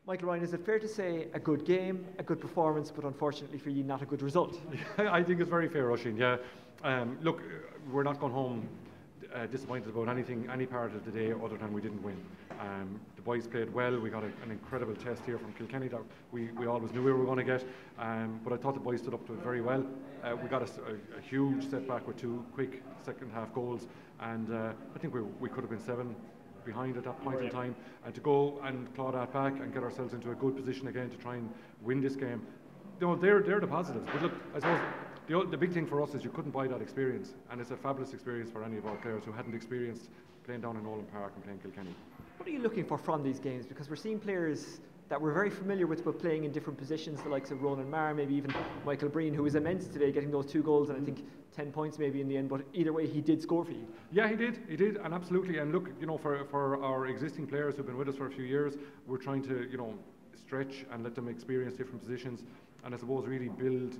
Michael Ryan, is it fair to say a good game, a good performance, but unfortunately for you, not a good result? I think it's very fair, Oisin. Yeah. Look, we're not going home disappointed about any part of the day other than we didn't win. The boys played well. We got an incredible test here from Killkenny that we always knew we were going to get. But I thought the boys stood up to it very well. We got a huge setback with 2 quick second half goals, and I think we could have been 7 behind at that point in time, and to go and claw that back and get ourselves into a good position again to try and win this game. You know, they're the positives. But look, I suppose the big thing for us is you couldn't buy that experience, and it's a fabulous experience for any of our players who hadn't experienced playing down in Nolan Park and playing Killkenny. What are you looking for from these games? Because we're seeing players that we're very familiar with but playing in different positions, the likes of Ronan Marr, maybe even Michael Breen, who was immense today, getting those 2 goals and I think 10 points maybe in the end, but either way he did score for you. Yeah, he did, and absolutely. And look, you know, for our existing players who've been with us for a few years, we're trying to, you know, stretch and let them experience different positions, and I suppose really build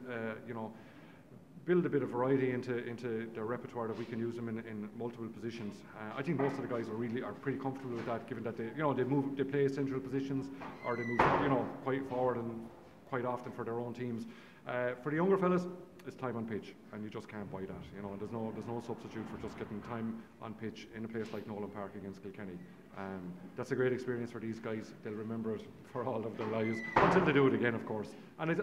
a bit of variety into their repertoire, that we can use them in multiple positions. I think most of the guys are pretty comfortable with that, given that they play central positions, or they move quite forward and quite often for their own teams. For the younger fellas, it's time on pitch, and you just can't buy that. You know, there's no substitute for just getting time on pitch in a place like Nolan Park against Killkenny. That's a great experience for these guys. They'll remember it for all of their lives until they do it again, of course. And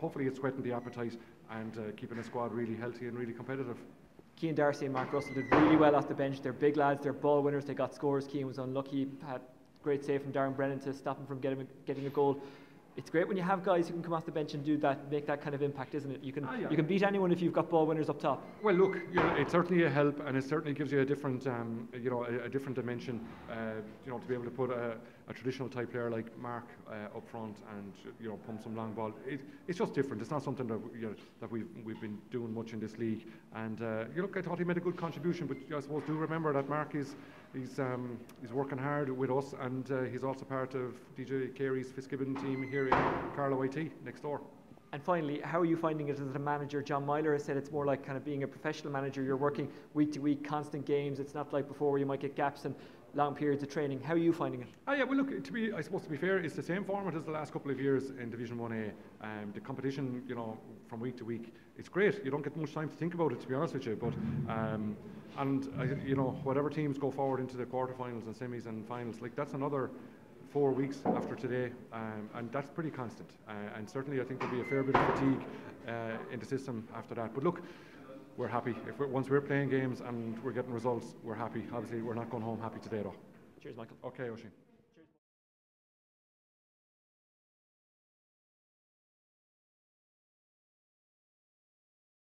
hopefully it's whetting the appetite and keeping the squad really healthy and really competitive. Cian Darcy and Mark Russell did really well off the bench. They're big lads, they're ball winners, they got scores. Cian was unlucky, had great save from Darren Brennan to stop him from getting a goal. It's great when you have guys who can come off the bench and do that, make that kind of impact, isn't it? You can beat anyone if you've got ball winners up top. Well, look, it's certainly a help, and it certainly gives you a different, a different dimension. To be able to put a traditional type player like Mark up front and pump some long ball. It's just different. It's not something that we've been doing much in this league. And look, I thought he made a good contribution, but I suppose do remember that Mark he's working hard with us, and he's also part of DJ Carey's Fitzgibbon team here in Carlow IT next door. And finally, how are you finding it as a manager? John Myler has said it's more like kind of being a professional manager. You're working week to week, constant games. It's not like before where you might get gaps and long periods of training. How are you finding it? Yeah, well, look, I suppose to be fair, it's the same format as the last couple of years in Division 1A. The competition, from week to week, it's great. You don't get much time to think about it, to be honest with you. But whatever teams go forward into the quarterfinals and semis and finals, like that's another 4 weeks after today, and that's pretty constant. And certainly, I think there'll be a fair bit of fatigue in the system after that. But look, we're happy. Once we're playing games and we're getting results, we're happy. Obviously, we're not going home happy today, though. Cheers, Michael. Okay, Oisin.